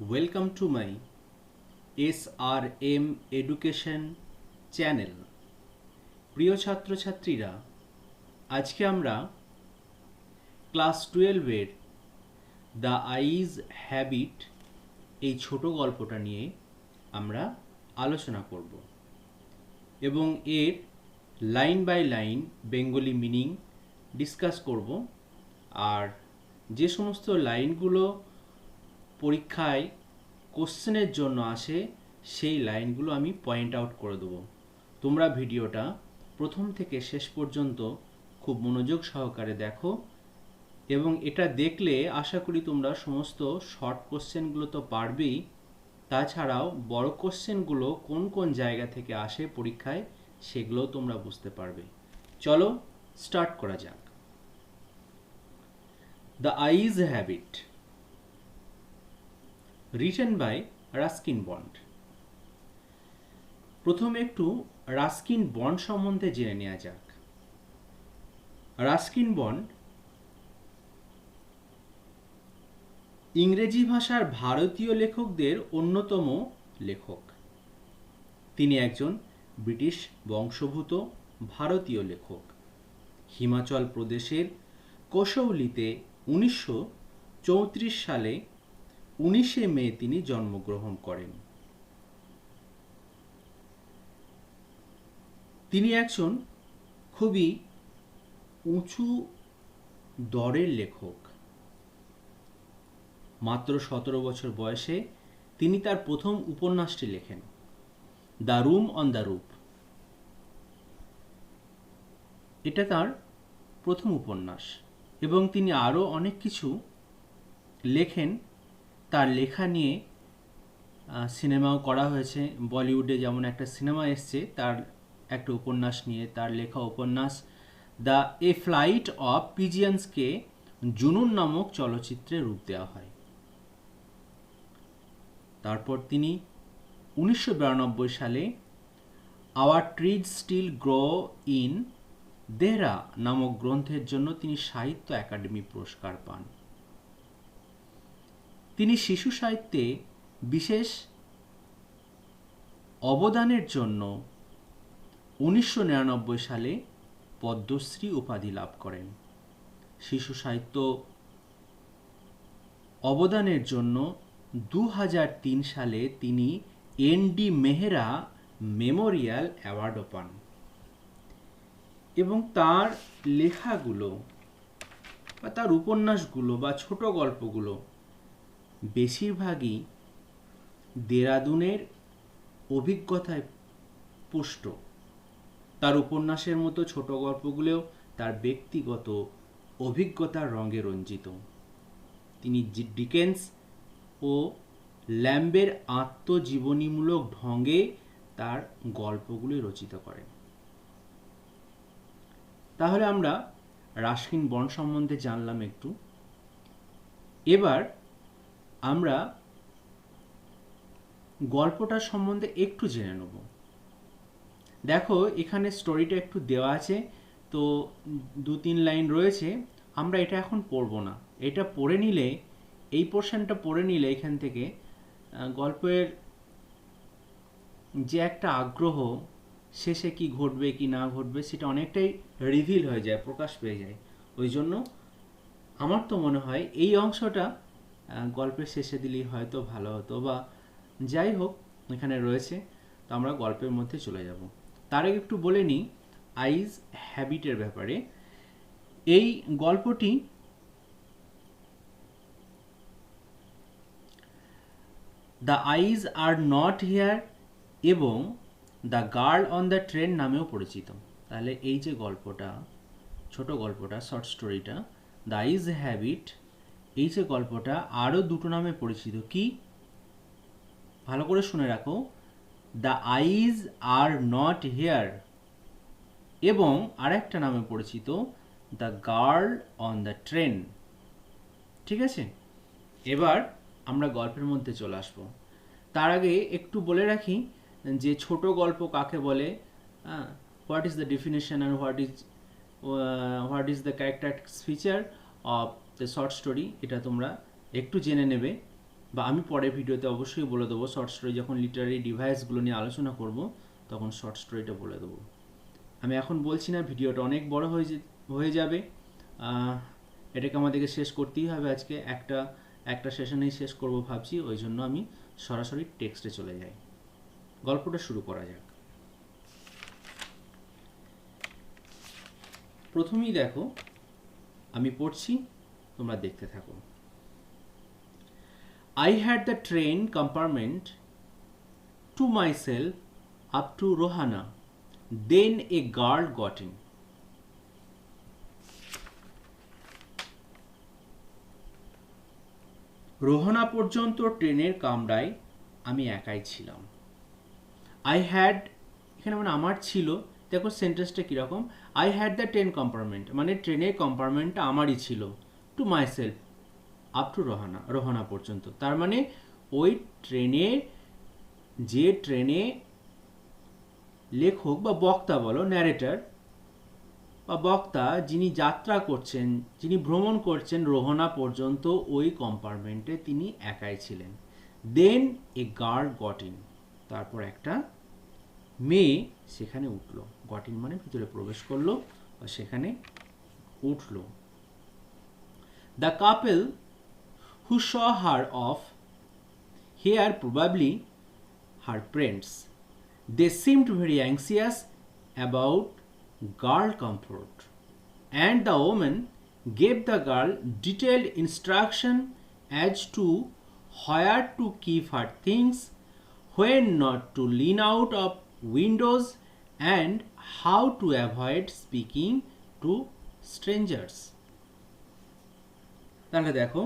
Welcome to my SRM education channel. প্রিয় ছাত্রছাত্রীরা, আজকে আমরা ক্লাস 12-এর দ্য আইজ হ্যাবিট এই ছোট গল্পটা নিয়ে আমরা আলোচনা করব এবং এর line by line Bengali meaning discuss করব। আর যে সমস্ত লাইনগুলো পরীক্ষায় কোশ্চেনের জন্য আসে সেই লাইনগুলো আমি পয়েন্ট আউট করে দেবো। তোমরা ভিডিওটা প্রথম থেকে শেষ পর্যন্ত খুব মনোযোগ সহকারে দেখো এবং এটা দেখলে আশা করি তোমরা সমস্ত শর্ট কোশ্চেনগুলো তো পারবেই, তাছাড়াও বড় কোশ্চেনগুলো কোন কোন জায়গা থেকে আসে পরীক্ষায় সেগুলোও তোমরা বুঝতে পারবে। চলো স্টার্ট করা যাক। The eyes have it, written by Ruskin Bond. প্রথমে একটু রাস্কিন বন্ড সম্বন্ধে জেনে নেওয়া যাক। রাস্কিন বন্ড ইংরেজি ভাষার ভারতীয় লেখকদের অন্যতম লেখক। তিনি একজন ব্রিটিশ বংশোদ্ভূত ভারতীয় লেখক। হিমাচল প্রদেশের কসৌলিতে 1934 সালে 19শে মে তিনি জন্মগ্রহণ করেন। তিনি একজন খুবই উঁচু দরের লেখক। মাত্র 17 বছর বয়সে তিনি তার প্রথম উপন্যাসটি লেখেন, the room on the roof. এটা তার প্রথম উপন্যাস এবং তিনি আরও অনেক কিছু লেখেন। তার লেখা নিয়ে সিনেমাও করা হয়েছে। বলিউডে যেমন একটা সিনেমা এসছে তার একটা উপন্যাস নিয়ে, তার লেখা উপন্যাস দ্য এ ফ্লাইট অফ পিজিয়ন্সকে জুনুন নামক চলচ্চিত্রে রূপ দেওয়া হয়। তারপর তিনি 1992 সালে our trees still grow in Dehra নামক গ্রন্থের জন্য তিনি সাহিত্য একাডেমি পুরস্কার পান। তিনি শিশু সাহিত্যে বিশেষ অবদানের জন্য 1999 সালে পদ্মশ্রী উপাধি লাভ করেন। শিশু সাহিত্য অবদানের জন্য 2003 সালে তিনি ND মেহরা মেমোরিয়াল অ্যাওয়ার্ডও পান এবং তার লেখাগুলো বা তার উপন্যাসগুলো বা ছোট গল্পগুলো বেশিরভাগই দেরাদুনের অভিজ্ঞতায় পুষ্ট। তার উপন্যাসের মতো ছোট গল্পগুলোও তার ব্যক্তিগত অভিজ্ঞতার রঙে রঞ্জিত। তিনি ডিকেন্স ও ল্যাম্বের আত্মজীবনীমূলক ঢঙে তার গল্পগুলি রচিত করেন। তাহলে আমরা রাস্কিন বন্ড সম্বন্ধে জানলাম একটু। এবার আমরা গল্পটার সম্বন্ধে একটু জেনে নেব। দেখো এখানে স্টোরিটা একটু দেওয়া আছে, তো 2-3 লাইন রয়েছে। আমরা এটা এখন পড়ব না, এটা পড়ে নিলে, এই পোর্শনটা পড়ে নিলে এখান থেকে গল্পের যে একটা আগ্রহ, শেষে কি ঘটবে কি না ঘটবে সেটা অনেকটাই রিভিল হয়ে যায়, প্রকাশ পেয়ে যায়। ওই জন্য আমার তো মনে হয় এই অংশটা গল্পের শেষে দিলেই হয়তো ভালো হতো, বা যাই হোক এখানে রয়েছে, তো আমরা গল্পের মধ্যে চলে যাব। তার আগে একটু বলে নিই আইজ হ্যাবিটের ব্যাপারে। এই গল্পটি the eyes are not here এবং the girl on the train নামেও পরিচিত। তাহলে এই যে গল্পটা, ছোট গল্পটা, শর্ট স্টোরিটা দ্য আইজ হ্যাবিট, এই যে গল্পটা আরও দুটো নামে পরিচিত। কি? ভালো করে শুনে রাখো, the eyes are not here এবং আরেকটা নামে পরিচিত the girl on the train. ঠিক আছে, এবার আমরা গল্পের মধ্যে চলে আসব। তার আগে একটু বলে রাখি যে ছোট গল্প কাকে বলে, what is the definition and what is the characteristic feature of the short story, এটা তোমরা একটু জেনে নেবে। বা আমি পরের ভিডিওতে অবশ্যই বলে দেবো, শর্ট স্টোরি যখন লিটারারি ডিভাইসগুলো নিয়ে আলোচনা করব তখন শর্ট স্টোরিটা বলে দেবো। আমি এখন বলছি না, ভিডিওটা অনেক বড় হয়ে যাবে। এটাকে আমাদেরকে শেষ করতেই হবে আজকে, একটা সেশনেই শেষ করব ভাবছি, ওই জন্য আমি সরাসরি টেক্সটে চলে যাই। গল্পটা শুরু করা যাক। প্রথমেই দেখো, আমি পড়ছি, তোমরা দেখতে থাকো। I had the train compartment to myself up to Rohana. Then a girl got in. Rohana পর্যন্ত ট্রেনের কামরায় আমি একাই ছিলাম। আই হ্যাড, এখানে মানে আমার ছিল, দেখো সেন্টেন্সটা কীরকম, I had the train compartment, মানে ট্রেনের কম্পার্টমেন্টটা আমারই ছিল, to my self up to Rohana পর্যন্ত। তার মানে ওই ট্রেনের, যে ট্রেনে লেখক বা বক্তা বলো, ন্যারেটর বা বক্তা যিনি যাত্রা করছেন, যিনি ভ্রমণ করছেন রোহানা পর্যন্ত, ওই কম্পার্টমেন্টে তিনি একাই ছিলেন। দেন এ গার্ল গট ইন, তারপর একটা মেয়ে সেখানে উঠলো। গট ইন মানে ভিতরে প্রবেশ করলো বা সেখানে উঠলো। The couple who saw her off, here probably her parents. They seemed very anxious about girl comfort, and the woman gave the girl detailed instruction as to where to keep her things, when not to lean out of windows, and how to avoid speaking to strangers. তাহলে দেখো,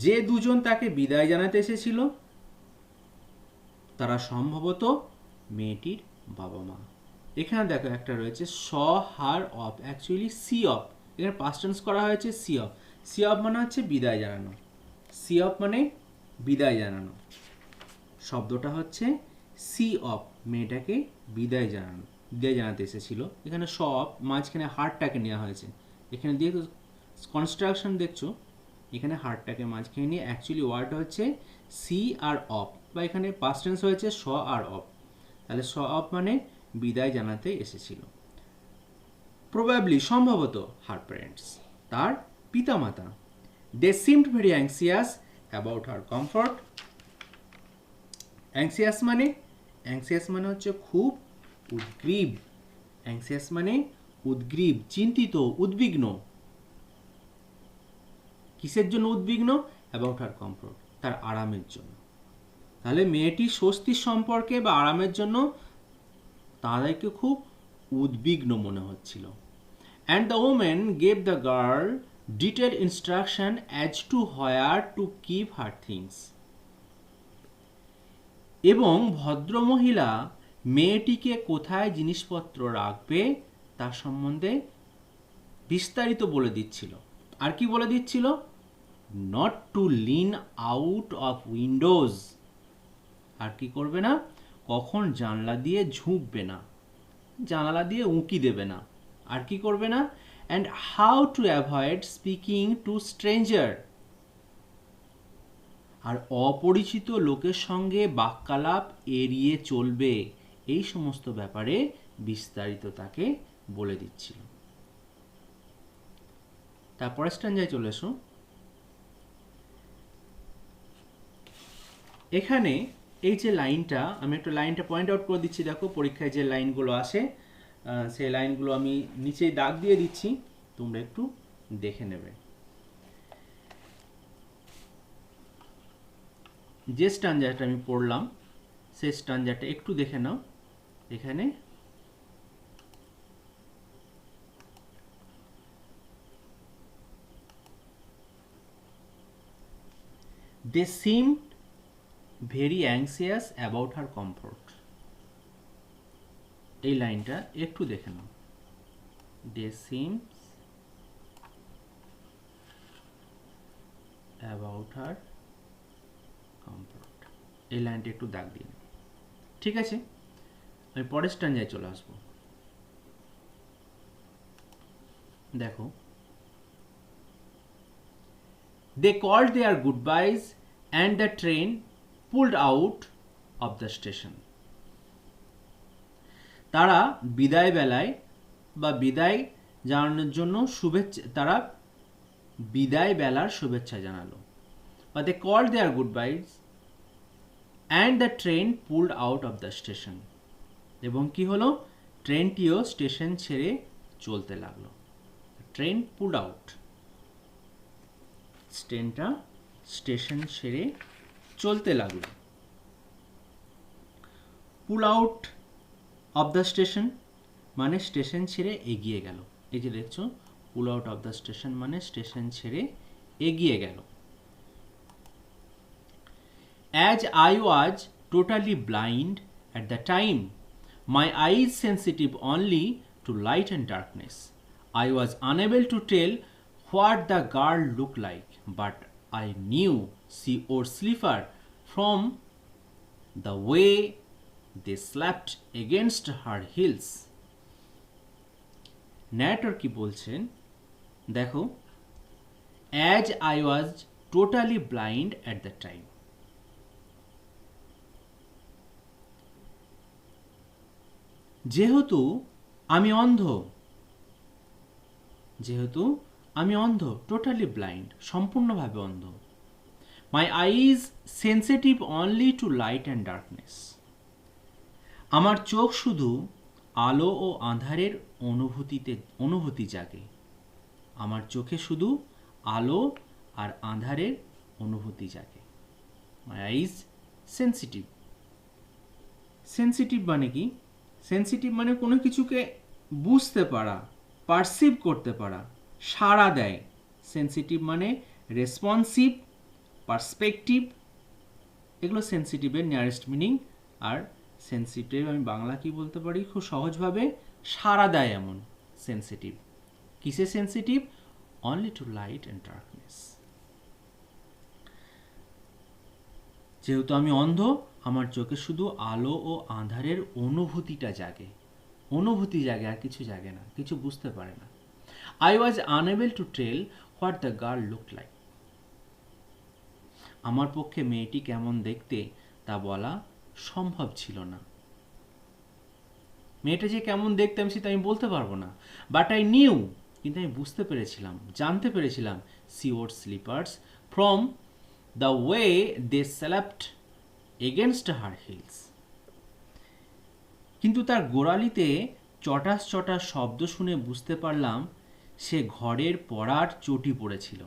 যে দুজন তাকে বিদায় জানাতে এসেছিল তারা সম্ভবত মেয়েটির বাবা মা। এখানে দেখো একটা রয়েছে স হার অফ, অ্যাকচুয়ালি সি অফ, এখানে পাস্ট টেন্স করা হয়েছে সি অফ। সি অফ মানে হচ্ছে বিদায় জানানো, সি অফ মানে বিদায় জানানো, শব্দটা হচ্ছে সি অফ, মেয়েটাকে বিদায় জানাতে এসেছিল। এখানে স অফ, মাঝখানে হারটাকে নেওয়া হয়েছে, এখানে দিয়ে কনস্ট্রাকশন দেখছো, এখানে হারটাকে মাঝখানে নিয়ে অ্যাকচুয়ালি ওয়ার্ড হচ্ছে সি আর অফ, বা এখানে পাস্ট টেন্স হয়েছে স আর অফ। তাহলে স অফ মানে বিদায় জানাতে এসেছিল। প্রবাবলি সম্ভবত হার প্যারেন্টস, তার পিতামাতা। They seemed very anxious about her comfort. Anxious মানে হচ্ছে খুব উদ্গ্রীব। অ্যাংসিয়াস মানে উদ্গ্রীব, চিন্তিত, উদ্বিগ্ন। কিসের জন্য উদ্বিগ্ন? অ্যাবাউট হার কমফর্ট, তার আরামের জন্য। তাহলে মেয়েটি স্বস্তির সম্পর্কে বা আরামের জন্য তাদেরকে খুব উদ্বিগ্ন মনে হচ্ছিল। And the women gave the girl detail instruction as to where to keep her things. এবং ভদ্রমহিলা মেয়েটিকে কোথায় জিনিসপত্র রাখবে তার সম্বন্ধে বিস্তারিত বলে দিচ্ছিল। আর কি বলে দিচ্ছিল? Not to lean out of windows, আর কি করবে না? কখন জানলা দিয়ে ঝুঁকবে না, জানালা দিয়ে উঁকি দেবে না। আর কি করবে না? And how to avoid speaking to stranger, আর অপরিচিত লোকের সঙ্গে বাক্যালাপ এড়িয়ে চলবে। এই সমস্ত ব্যাপারে বিস্তারিত তাকে বলে দিচ্ছিল। তারপরে স্ট্যান্জায় চলে এসো। এখানে এই যে লাইনটা, আমি একটু লাইনটা পয়েন্ট আউট করে দিচ্ছি। দেখো পরীক্ষায় যে লাইনগুলো আসে সেই লাইনগুলো আমি নিচেই দাগ দিয়ে দিচ্ছি, তোমরা একটু দেখে নেবে। যে স্ট্যান্জাটা আমি পড়লাম সেই স্ট্যান্জাটা একটু দেখে নাও। এখানে they seemed very anxious about her comfort, এই লাইনটা একটু দেখে নাও। they seemed about her comfort, এই লাইনটা একটু দাগ দিন। ঠিক আছে, আমি পরের স্ট্যান্জায় চলে আসবো। দেখো, they called their goodbyes and the train pulled out of the station. তারা বিদায় বেলায় বা বিদায় জানানোর জন্য তারা বিদায় বেলার শুভেচ্ছা জানালো। But they called their goodbyes and the train pulled out of the station. এবং কি হলো, ট্রেনটিও স্টেশন ছেড়ে চলতে লাগলো। ট্রেন পুলড আউট, ট্রেনটা স্টেশন ছেড়ে চলতে লাগলো। পুল আউট অফ দ্য স্টেশন মানে স্টেশন ছেড়ে এগিয়ে গেল। এই যে দেখছো, পুল আউট অফ দ্য স্টেশন মানে স্টেশন ছেড়ে এগিয়ে গেল। As I was totally blind at the time, my eyes sensitive only to light and darkness, I was unable to tell what the girl looked like, but I knew she wore slippers from the way they slapped against her heels. Narrator কি বলছেন দেখো, as I was totally blind at the time, যেহেতু আমি অন্ধ, totally blind, সম্পূর্ণভাবে অন্ধ। My eyes sensitive only to light and darkness, আমার চোখ শুধু আলো ও আঁধারের অনুভূতি জাগে। আমার চোখে শুধু আলো আর আঁধারের অনুভূতি জাগে। মাই আইজ সেন্সিটিভ। সেন্সিটিভ মানে কি? সেন্সিটিভ মানে কোনো কিছুকে বুঝতে পারা, পারসিভ করতে পারা, সাড়া দেয়। সেন্সিটিভ মানে রেসপন্সিভ, পার্সপেক্টিভ, এগুলো সেন্সিটিভের নিয়ারেস্ট মিনিং। আর সেন্সিটিভ আমি বাংলা কি বলতে পারি খুব সহজভাবে, সাড়া দেয় এমন সেন্সিটিভ। কিসে sensitive? Only to light and darkness. যেহেতু আমি অন্ধ, আমার চোখে শুধু আলো ও আঁধারের অনুভূতিটা জাগে। অনুভূতি জাগে, আর কিছু জাগে না, কিছু বুঝতে পারে না। I was unable to tell what the girl looked like. আমার পক্ষে মেয়েটি কেমন দেখতে তা বলা সম্ভব ছিল না। মেয়েটা যে কেমন দেখতে সেটা আমি বলতে পারবো না। বাট আই নিউ, কিন্তু আমি বুঝতে পেরেছিলাম, জানতে পেরেছিলাম, she wore slippers from the way they slapped against her heels. কিন্তু তার গোড়ালিতে চটাস চটাস শব্দ শুনে বুঝতে পারলাম সে ঘরের পরার চটি পড়েছিল।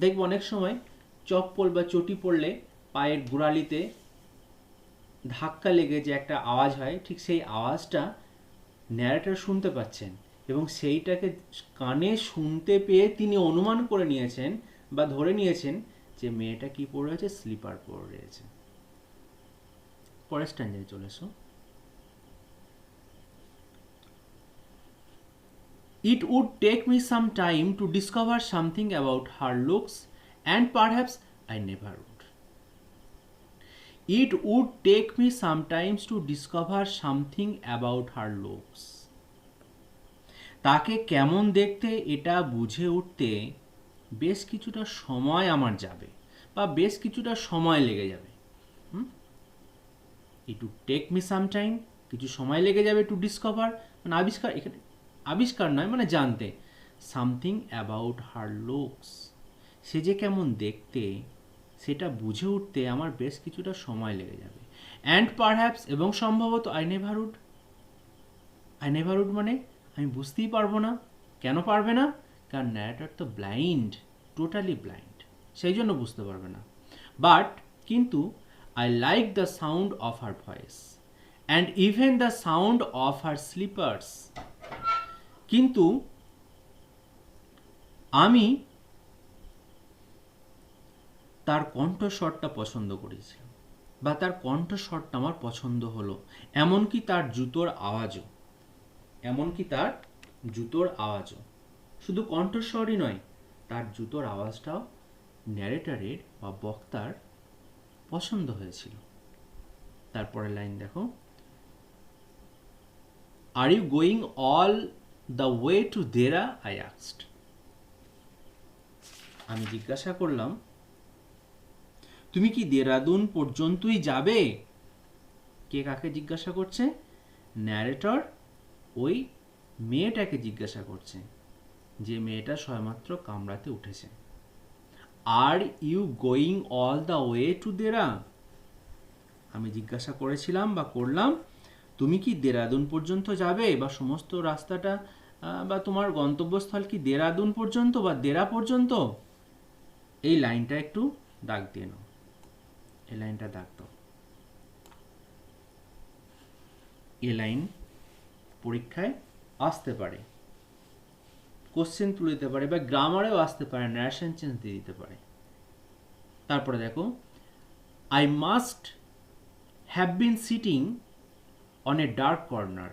দেখব অনেক সময় চপ্পল বা চটি পড়লে পায়ের গোড়ালিতে ধাক্কা লেগে যে একটা আওয়াজ হয়, ঠিক সেই আওয়াজটা ন্যারেটর শুনতে পাচ্ছেন, এবং সেইটাকে কানে শুনতে পেয়ে তিনি অনুমান করে নিয়েছেন বা ধরে নিয়েছেন যে মেয়েটা কি পরে রয়েছে, স্লিপার পরে রয়েছে। পরের স্ট্যান্ডার্ডে চলে এসো। It would take me some time to discover something about her looks, and perhaps I never would. It would take me some time to discover something about her looks. তাকে কেমন দেখতে এটা বুঝে উঠতে বেশ কিছুটা সময় আমার যাবে, বা বেশ কিছুটা সময় লেগে যাবে। It would take me some time, কিছু সময় লেগে যাবে, to discover মানে আবিষ্কার, এখানে আবিষ্কার নয় মানে জানতে, সামথিং অ্যাবাউট হার লুকস, সে যে কেমন দেখতে সেটা বুঝে উঠতে আমার বেশ কিছুটা সময় লেগে যাবে। অ্যান্ড পারহ্যাপস, এবং সম্ভবত আই নেভার উড মানে আমি বুঝতেই পারবো না। কেন পারবে না? কারণ ন্যারেটর তো ব্লাইন্ড, টোটালি ব্লাইন্ড, সেই জন্য বুঝতে পারবে না। বাট কিন্তু I like the sound of her voice and even the sound of her sleepers, কিন্তু আমি তার কণ্ঠস্বরটা পছন্দ করেছিলাম, বা তার কণ্ঠস্বরটা আমার পছন্দ হলো, এমনকি তার জুতোর আওয়াজও, শুধু কণ্ঠস্বরই নয়, তার জুতোর আওয়াজটাও ন্যারেটরের বা বক্তার পছন্দ হয়েছিল। তারপরে লাইন দেখো, are you going all the way to Dehra, I asked. আমি জিজ্ঞাসা করলাম, তুমি কি দেরাদুন পর্যন্তই যাবে? কে কাকে জিজ্ঞাসা করছে? ন্যারেটর ওই মেয়েটাকে জিজ্ঞাসা করছে, যে মেয়েটা সবেমাত্র কামরাতে উঠেছে। Are you going all the way to Dehra? আমি জিজ্ঞাসা করেছিলাম বা করলাম, তুমি কি দেরাদুন পর্যন্ত যাবে, বা সমস্ত রাস্তাটা বা তোমার গন্তব্যস্থল কি দেরাদুন পর্যন্ত বা দেরা পর্যন্ত? এই লাইনটা একটু দাগ দিয়ে নাও, এই লাইনটা দাগ দাও। এই লাইন পরীক্ষায় আসতে পারে, কোশ্চেন তুলে দিতে পারে, বা গ্রামারেও আসতে পারে, ন্যারেশন চেঞ্জ দিয়ে দিতে পারে। তারপরে দেখো, I must have been sitting on a dark corner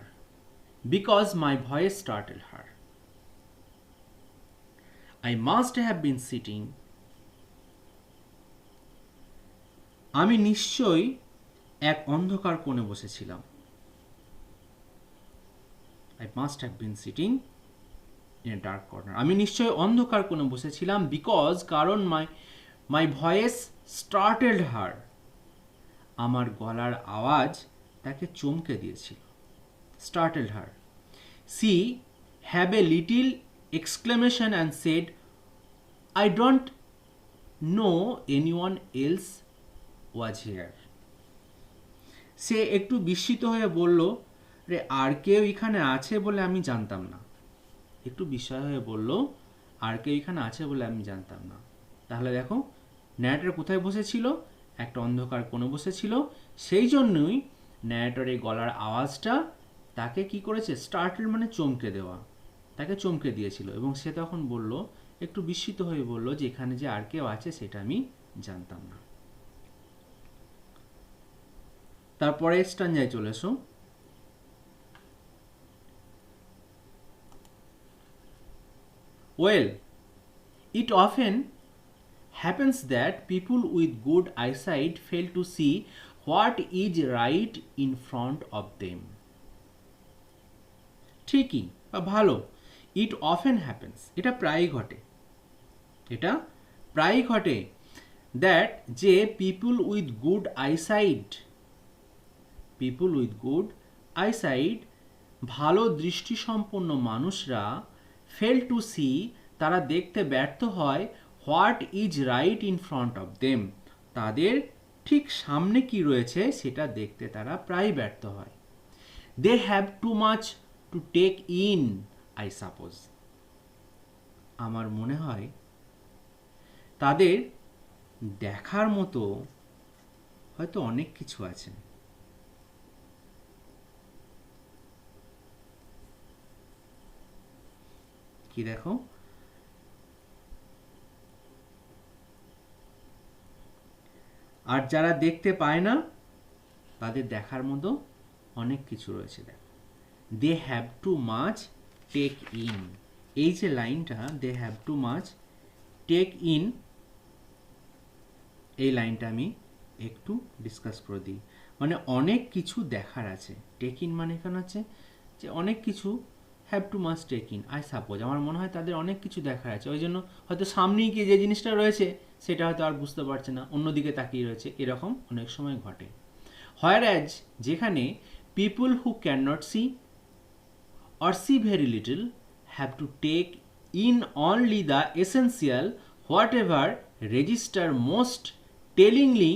because my voice startled her. I must have been sitting, আমি নিশ্চয়ই এক অন্ধকার কোণে বসেছিলাম। I must have been sitting in a dark corner, আমি নিশ্চয়ই অন্ধকার কোণে বসেছিলাম, বিকজ কারণ my voice startled her, আমার গলার আওয়াজ তাকে চমকে দিয়েছিল। Startled her. She have a little exclamation and said, I don't know anyone else was here. সে একটু বিস্মিত হয়ে বলল, রে আর কেউ এখানে আছে বলে আমি জানতাম না। একটু বিস্ময় হয়ে বলল, আর কেউ এখানে আছে বলে আমি জানতাম না। তাহলে দেখো, ন্যারেটর কোথায় বসেছিল? একটা অন্ধকার কোণে বসেছিল, সেই জন্যই ন্যারেটরের গলার আওয়াজটা তাকে কি করেছে? স্টার্টেল মানে চমকে দেওয়া, তাকে চমকে দিয়েছিল। এবং সে তখন বলল, একটু বিস্মিত হয়ে বলল, যে এখানে যে আর কেউ আছে সেটা আমি জানতাম না। তারপরে স্ট্যাঞ্জায় চলে এসো। Well, it often happens that people with good eyesight fail to see what is right in front of them. ঠিকই বা ভালো, it often happens, এটা প্রায়ই ঘটে, এটা প্রায়ই ঘটে, that যে people with good eyesight, people with good eyesight, ভালো দৃষ্টিসম্পন্ন মানুষরা, fail to see, তারা দেখতে ব্যর্থ হয়, what is right in front of them, তাদের ঠিক সামনে কি রয়েছে সেটা দেখতে তারা প্রায় ব্যর্থ হয়। they have too much to take in, I suppose, আমার মনে হয় তাদের দেখার মতো হয়তো অনেক কিছু আছে। কি দেখো, আর যারা দেখতে পায় না তাদের দেখার মতো অনেক কিছু রয়েছে। দেখো, they have too much take in, এই যে লাইনটা, they have too much take in, এই লাইনটা আমি একটু ডিসকাস করে দিই। মানে অনেক কিছু দেখার আছে। টেক ইন মানে এখানে হচ্ছে যে অনেক কিছু, have too much take in, I suppose, আমার মনে হয় তাদের অনেক কিছু দেখার আছে, ওই জন্য হয়তো সামনেই গিয়ে যে জিনিসটা রয়েছে সেটা হয়তো আর বুঝতে পারছে না, অন্যদিকে তাকিয়ে রয়েছে, এরকম অনেক সময় ঘটে। whereas যেখানে people who cannot see or see very little have to take in only the essential, whatever register most tellingly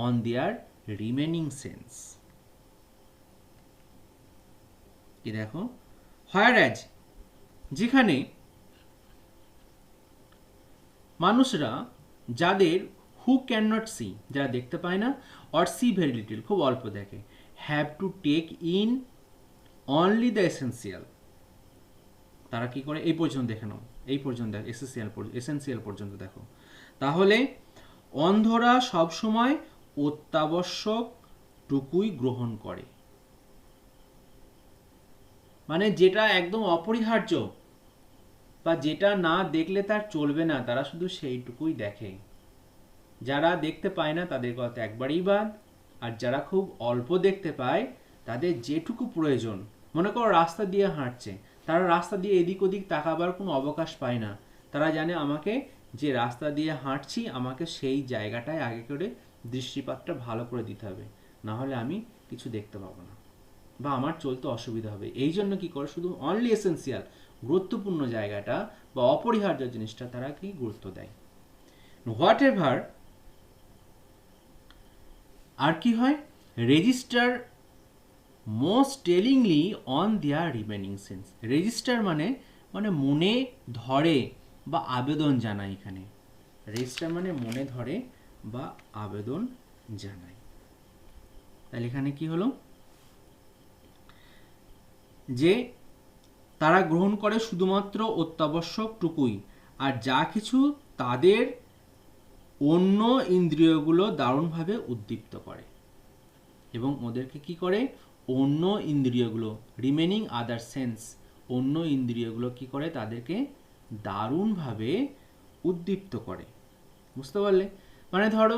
on their remaining sense. কি দেখো, whereas যেখানে মানুষরা, যাদের who cannot see, যারা দেখতে পায় না, or see very little, খুব অল্প দেখে, have to take in only the essential, তারা কি করে? এই পর্যন্ত দেখে নাও, এই পর্যন্ত দেখো, এসেন্সিয়াল পর্যন্ত দেখো। তাহলে অন্ধরা সবসময় অত্যাবশ্যক টুকুই গ্রহণ করে, মানে যেটা একদম অপরিহার্য বা যেটা না দেখলে তার চলবে না, তারা শুধু সেইটুকুই দেখে। যারা দেখতে পায় না তাদের কথা একবারই বাদ, আর যারা খুব অল্প দেখতে পায় তাদের যেটুকু প্রয়োজন, মনে করো রাস্তা দিয়ে হাঁটছে, তারা রাস্তা দিয়ে এদিক ওদিক তাকাবার কোনো অবকাশ পায় না, তারা জানে আমাকে যে রাস্তা দিয়ে হাঁটছি আমাকে সেই জায়গাটায় আগে করে দৃষ্টিপাতটা ভালো করে দিতে হবে, না হলে আমি কিছু দেখতে পাবো না বা আমার চলতে অসুবিধা হবে। এই জন্য কি করে শুধু অনলি এসেন্সিয়াল গুরুত্বপূর্ণ জায়গাটা বা অপরিহার্য জিনিসটা তারা কি গুরুত্ব দেয়। হোয়াট এভার আর কি হয়, register most tellingly on their remaining sense. Register মানে মানে মনে ধরে বা আবেদন জানায়। এখানে রেজিস্টার মানে মনে ধরে বা আবেদন জানায়। তাহলে এখানে কি হলো, যে তারা গ্রহণ করে শুধুমাত্র অত্যাবশ্যকটুকুই, আর যা কিছু তাদের অন্য ইন্দ্রিয়গুলো দারুণভাবে উদ্দীপ্ত করে, এবং ওদেরকে কি করে, অন্য ইন্দ্রিয়গুলো রিমেনিং আদার সেন্স, অন্য ইন্দ্রিয়গুলো কি করে তাদেরকে দারুণভাবে উদ্দীপ্ত করে। বুঝতে পারলে? মানে ধরো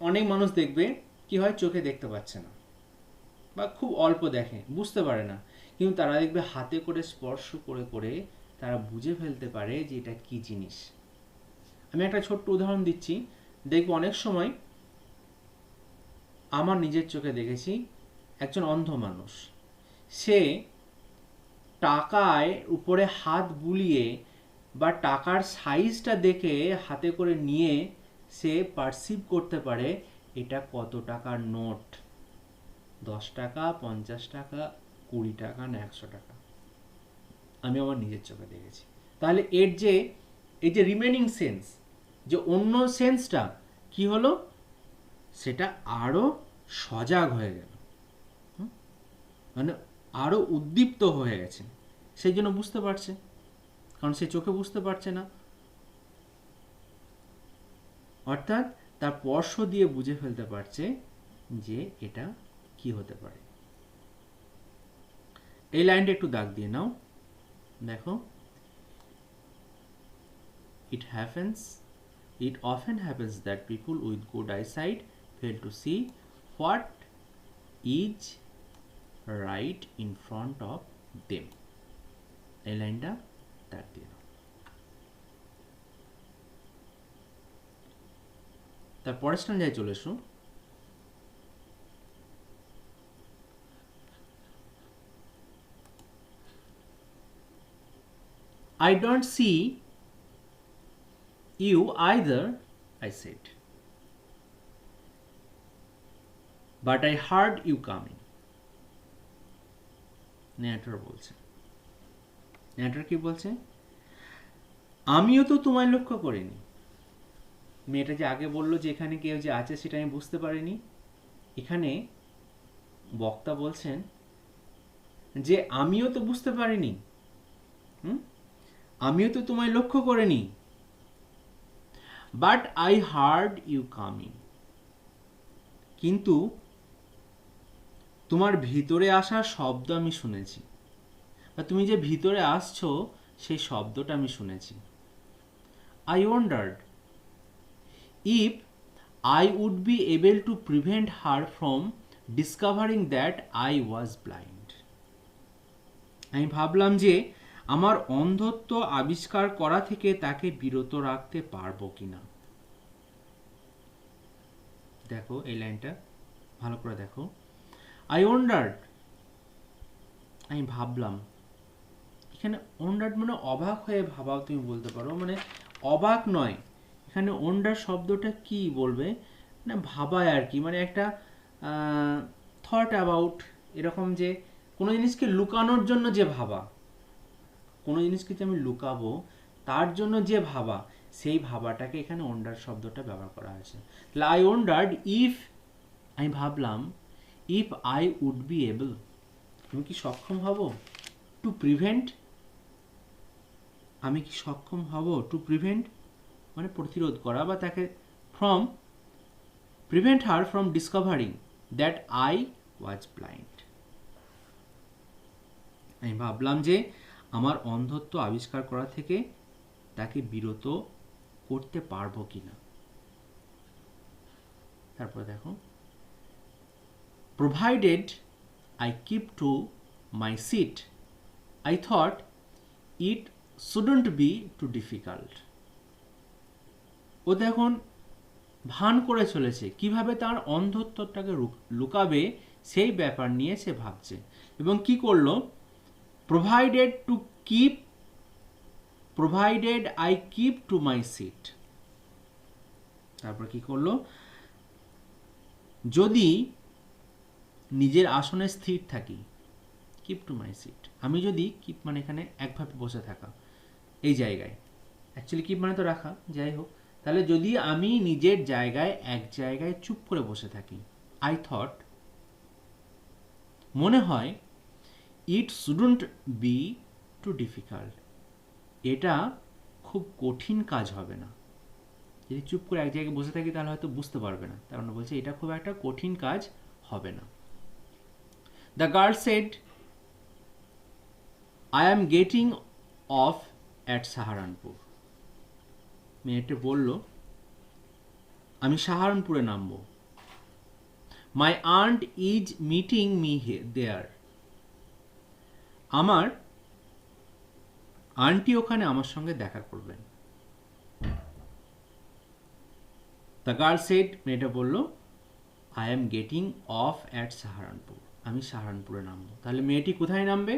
অনেক মানুষ দেখবে কি হয়, চোখে দেখতে পাচ্ছে না বা খুব অল্প দেখে, বুঝতে পারে না, কিন্তু তারা দেখবে হাতে করে স্পর্শ করে করে তারা বুঝে ফেলতে পারে যে এটা কি জিনিস। আমি একটা ছোট্ট উদাহরণ দিচ্ছি। দেখবো অনেক সময় আমার নিজের চোখে দেখেছি, একজন অন্ধ মানুষ, সে টাকায় উপরে হাত বুলিয়ে বা টাকার সাইজটা দেখে হাতে করে নিয়ে সে পারসিভ করতে পারে এটা কত টাকার নোট, 10 টাকা, 50 টাকা, 20 টাকা না 100 টাকা। আমি আমার নিজের চোখে দেখেছি। তাহলে এই যে রিমেনিং সেন্স, যে অন্য সেন্সটা কি হলো, সেটা আরো সজাগ হয়ে গেল, মানে আরো উদ্দীপ্ত হয়ে গেছে, সেই জন্য বুঝতে পারছে, কারণ সে চোখে বুঝতে পারছে না, অর্থাৎ তার স্পর্শ দিয়ে বুঝে ফেলতে পারছে যে এটা কি হতে পারে। এই লাইনটা একটু দাগ দিয়ে নাও, দেখো, it often happens that people with good eyesight fail to see what is right in front of them. এই লাইনটা দাগ দিয়ে নাও। তার পরের স্ট্যান্ডায় চলে এসো। I don't see you either, I said, but I heard you coming. নেহাটার বলছে, নেহাটার কি বলছে, আমিও তো তোমায় লক্ষ্য করিনি। মেয়েটা যে আগে বললো যে এখানে কেউ যে আছে সেটা আমি বুঝতে পারিনি, এখানে বক্তা বলছেন যে আমিও তো বুঝতে পারিনি, আমিও তো তোমায় লক্ষ্য করিনি, but I heard you coming, কিন্তু তোমার ভিতরে আসার শব্দ আমি শুনেছি, বা তুমি যে ভিতরে আসছো সেই শব্দটা আমি শুনেছি। I wondered if I would be able to prevent her from discovering that I was blind. আমি ভাবলাম যে আমার অন্ধত্ব আবিষ্কার করা থেকে তাকে বিরত রাখতে পারবো কিনা। দেখো এই লাইনটা ভালো করে দেখো। I wondered, আমি ভাবলাম, এখানে wondered মানে অবাক হয়ে ভাবাও তুমি বলতে পারো, মানে অবাক নয়, এখানে wonder শব্দটা কি বলবে না, ভাবায় আর কি, মানে একটা থট অ্যাবাউট, এরকম যে কোনো জিনিসকে লুকানোর জন্য যে ভাবা, কোনো জিনিসকে যে আমি লুকাবো তার জন্য যে ভাবা, সেই ভাবাটাকে এখানে wonder শব্দটা ব্যবহার করা হয়েছে। তাহলে I wondered if, আমি ভাবলাম, if I would be able, আমি কি সক্ষম হব, টু প্রিভেন্ট, আমি কি সক্ষম হব, টু প্রিভেন্ট মানে প্রতিরোধ করা, বা তাকে from, prevent her from discovering that I was blind. আমি ভাবলাম যে আমার অন্ধত্ব আবিষ্কার করা থেকে তাকে বিরত করতে পারবো কিনা। তারপর দেখো, provided I keep to my seat, I thought it shouldn't be too difficult. ও দেখুন ভান করে চলেছে, কিভাবে তার অন্ধত্বটাকে লুকাবে সেই ব্যাপার নিয়ে সে ভাবছে। এবং কি করলো, provided I keep to my seat, তারপর কি করলো, যদি নিজের আসনে স্থির থাকি, keep to my seat, আমি যদি keep মানে এখানে একভাবে বসে থাকা, এই জায়গায়, অ্যাকচুয়ালি keep মানে তো রাখা, যাই হোক, তাহলে যদি আমি নিজের জায়গায় এক জায়গায় চুপ করে বসে থাকি, I thought, মনে হয়, it shouldn't be too difficult, এটা খুব কঠিন কাজ হবে না। যদি চুপ করে এক জায়গায় বসে থাকি তাহলে হয়তো বুঝতে পারবে না, তার মানে বলছে এটা খুব একটা কঠিন কাজ হবে না। The girl said, I am getting off at Saharanpur. মেয়েটা বলল, আমি সাহারানপুরে নামবো। My aunt is meeting me there. আমার আন্টি ওখানে আমার সঙ্গে দেখা করবেন। The girl said, মেয়েটা বলল, I am getting off at Saharanpur. আমি সাহারানপুরে নামবো। তাহলে মেয়েটি কোথায় নামবে?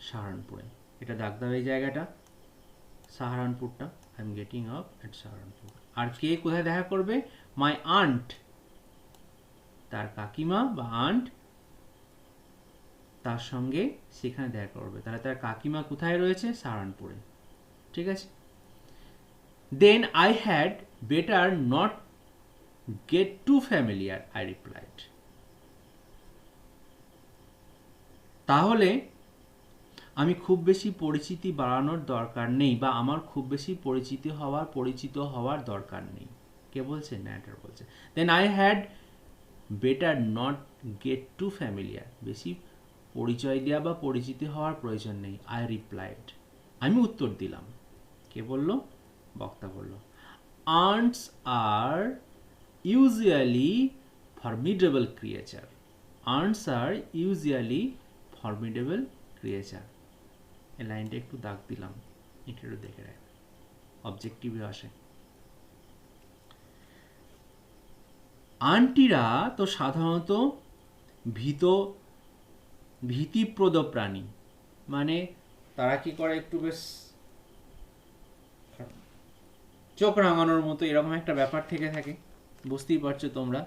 সাহারানপুরে। এটা দাগ দাও এই জায়গাটা, সাহারানপুরটা। I am getting off at Saharanpur. আর কে কোথায় দেখা করবে? My aunt, তার কাকিমা বা আন্ট তার সঙ্গে সেখানে দেখা করবে। তাহলে তার কাকিমা কোথায় রয়েছে? সাহারানপুরে। ঠিক আছে। Then I had better not get too familiar, I replied. তাহলে আমি খুব বেশি পরিচিতি বাড়ানোর দরকার নেই, বা আমার খুব বেশি পরিচিত হওয়ার দরকার নেই। কে বলছে? ন্যারেটর বলছে। Then I had better not get too familiar. বেশি পরিচয় দেওয়া বা পরিচিতি হওয়ার প্রয়োজন নেই। I replied. আমি উত্তর দিলাম। কে বলল? বক্তা বলল। Ants are usually formidable creature. Ants are usually formidable creature. এই লাইনটা একটু দাগ দিলাম, একটু দেখে রাখ, অবজেক্টিভে আসে। আন্টিরা তো সাধারণত ভীতিপ্রদ প্রাণী, মানে তারা কি করে, একটু বেশ চোখ রাঙানোর মতো এরকম একটা ব্যাপার থেকে থাকে, বুঝতেই পারছো তোমরা।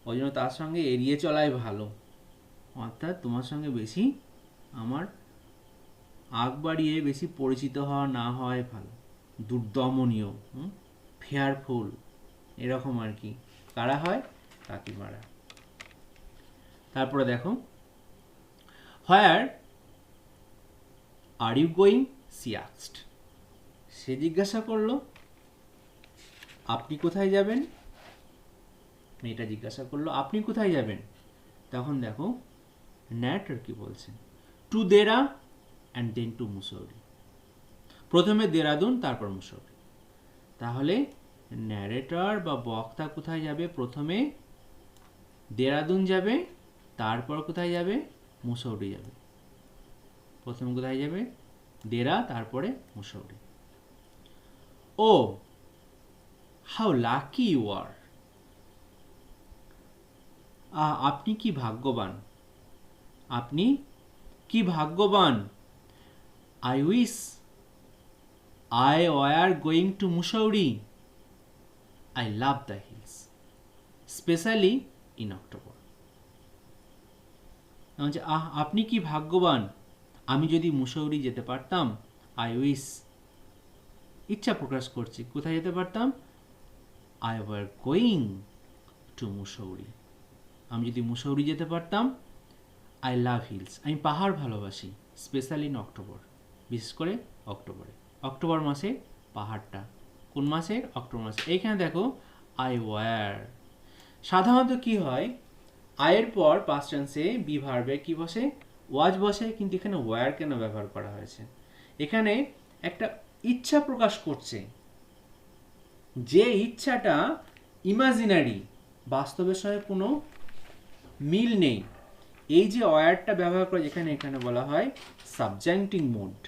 ওই জন্য তার সঙ্গে এড়িয়ে চলাই ভালো, অর্থাৎ তোমার সঙ্গে বেশি আমার আগ বাড়িয়ে বেশি পরিচিত হওয়া না হওয়াই ভালো। দুর্দমনীয়, ফেয়ারফুল, এরকম আর কি। কারা হয়? কাকিমারা। তারপরে দেখো, where are you going, she asked. সে জিজ্ঞাসা করলো, আপনি কোথায় যাবেন? মেয়েটা জিজ্ঞাসা করলো, আপনি কোথায় যাবেন? তখন দেখো ন্যারেটর কি বলছে, to Dehra and then to Mussoorie. প্রথমে দেরাদুন, তারপর মুসৌরি। তাহলে ন্যারেটর বা বক্তা কোথায় যাবে? প্রথমে দেরাদুন যাবে, তারপর কোথায় যাবে? মুসৌরি যাবে। প্রথমে কোথায় যাবে? দেরা, তারপরে মুসৌরি। ও হাউ লাকি ইউ আর, আপনি কি ভাগ্যবান, আপনি কি ভাগ্যবান। I wish I were going to Mussoorie. I love the hills, especially in October. আপনি কি ভাগ্যবান, আমি যদি মুসৌরি যেতে পারতাম। I wish, ইচ্ছা প্রকাশ করছি, কোথায় যেতে পারতাম? I were going to Mussoorie. আমি যদি মুসৌরি যেতে পারতাম। I love hills, আমি পাহাড় ভালোবাসি। স্পেশালি ইন অক্টোবর, বিশেষ করে অক্টোবরে। অক্টোবর মাসে পাহাড়টা, কোন মাসের? অক্টোবর মাসে। এইখানে দেখো আই ওয়ার, সাধারণত কি হয়, আয়ের পর পাস্ট টেন্সে বি ভার্বে কি বসে? ওয়াজ বসে, কিন্তু এখানে ওয়ার কেন ব্যবহার করা হয়েছে? এখানে একটা ইচ্ছা প্রকাশ করছে, যে ইচ্ছাটা ইমাজিনারি, বাস্তবের সঙ্গে কোনো মিল নেই। এই যে ওয়ারটা ব্যবহার করে, যেখানে এখানে বলা হয় সাবজাংটিং মোড,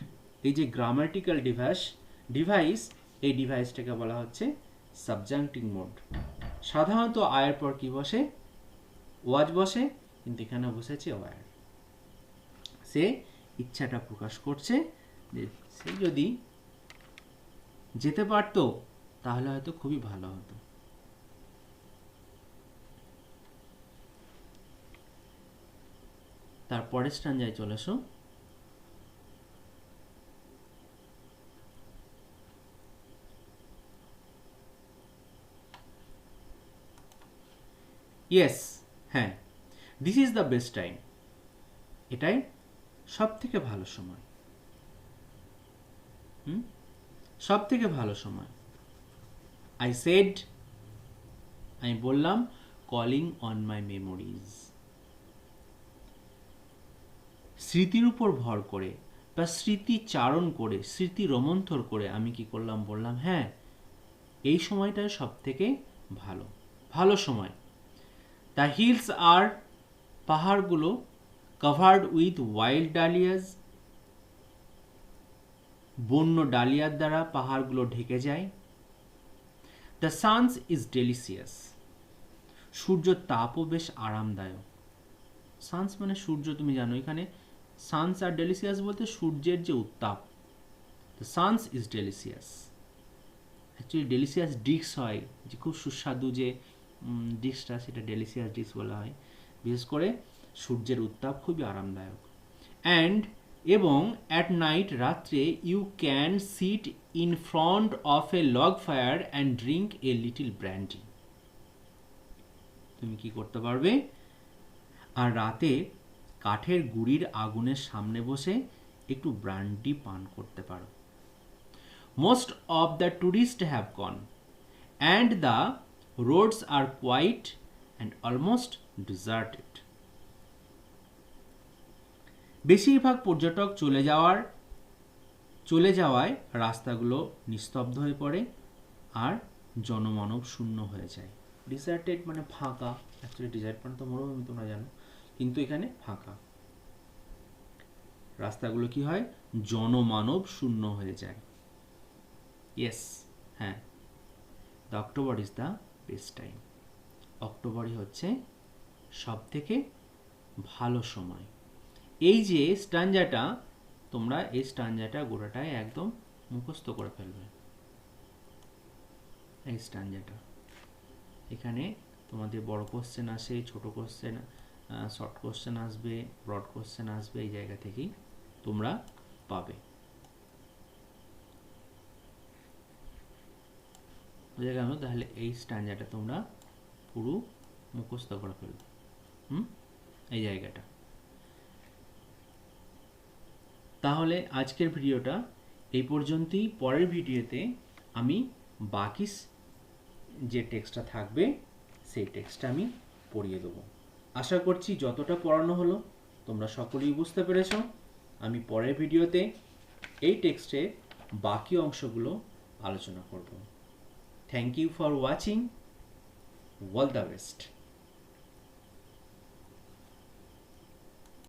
এই যে গ্রামাটিক্যাল ডিভাইস, ডিভাইস, এই ডিভাইসটাকে বলা হচ্ছে সাবজাংটিভ মোড। সাধারণত আয়ের পর কি বসে? ওয়াজ বসে, কিন্তু এখানে বসেছে ওয়ার। সে ইচ্ছাটা প্রকাশ করছে যে সে যদি যেতে পারতো তাহলে হয়তো খুবই ভালো হতো। তারপরের স্ট্যান্জায় চলে এসো। ইয়েস, হ্যাঁ, this is the best time, এটাই সব থেকে ভালো সময়। সব থেকে ভালো সময়। আই সেড, আমি বললাম, কলিং অন মাই মেমোরিজ, স্মৃতির উপর ভর করে বা স্মৃতিচারণ করে, স্মৃতি রোমন্থর করে আমি কি করলাম? বললাম হ্যাঁ, এই সময়টাই সব থেকে ভালো ভালো সময়। দ্য হিলস আর, পাহাড়গুলো, কভার্ড উইথ ওয়াইল্ড ডালিয়াস, বন্য ডালিয়ার দ্বারা পাহাড়গুলো ঢেকে যায়। দ্য সানস ইজ ডেলিসিয়াস, সূর্যের তাপও বেশ আরামদায়ক। সানস মানে সূর্য, তুমি জানো এখানে সানস আর ডেলিসিয়াস বলতে সূর্যের যে উত্তাপ। The suns is delicious, actually delicious ডিক্স হয়, যে খুব সুস্বাদু যে ডিক্সটা, সেটা ডেলিসিয়াস ডিক্স বলা হয়। বিশেষ করে সূর্যের উত্তাপ খুবই আরামদায়ক। অ্যান্ড, এবং অ্যাট নাইট, রাত্রে, you can sit in front of a log fire and drink a little brandy, তুমি কি করতে পারবে? আর রাতে কাঠের গুঁড়ির আগুনের সামনে বসে একটু ব্র্যান্ডি পান করতে পারো। Most of the tourist have gone and the roads are quiet and almost deserted. বেশিরভাগ পর্যটক চলে যাওয়ায় রাস্তাগুলো নিস্তব্ধ হয়ে পড়ে আর জনমানব শূন্য হয়ে যায়। ডিজার্টেড মানে ফাঁকা, অ্যাকচুয়ালি ডিজার্ট মানে তো মরুভূমি, তোমরা জানো, কিন্তু এখানে ফাঁকা। রাস্তাগুলো কি হয়? জনমানব শূন্য হয়ে যায়। ইয়েস, হ্যাঁ, the October is the best time, অক্টোবরই হচ্ছে সব থেকে ভালো সময়। এই যে স্ট্যাঞ্জাটা, তোমরা এই স্ট্যাঞ্জাটা গোটাটাই একদম মুখস্থ করে ফেলবে। এই স্ট্যাঞ্জাটা, এখানে তোমাদের বড় কোশ্চেন আসে, ছোট কোশ্চেন, শর্ট কোশ্চেন আসবে, ব্রড কোশ্চেন আসবে, এই জায়গা থেকেই তোমরা পাবে। বুঝে গেল? তাহলে এই স্ট্যাঞ্জাটা তোমরা পুরো মুখস্থ করে ফেলবে। এই জায়গাটা। তাহলে আজকের ভিডিওটা এই পর্যন্তই। পরের ভিডিওতে আমি বাকি যে টেক্সটটা থাকবে সেই টেক্সটটা আমি পড়িয়ে দেবো। আশা করছি যতটা পড়ানো হলো তোমরা সকলেই বুঝতে পেরেছ। আমি পরের ভিডিওতে এই টেক্সটের বাকি অংশগুলো আলোচনা করব। Thank you for watching. All the best.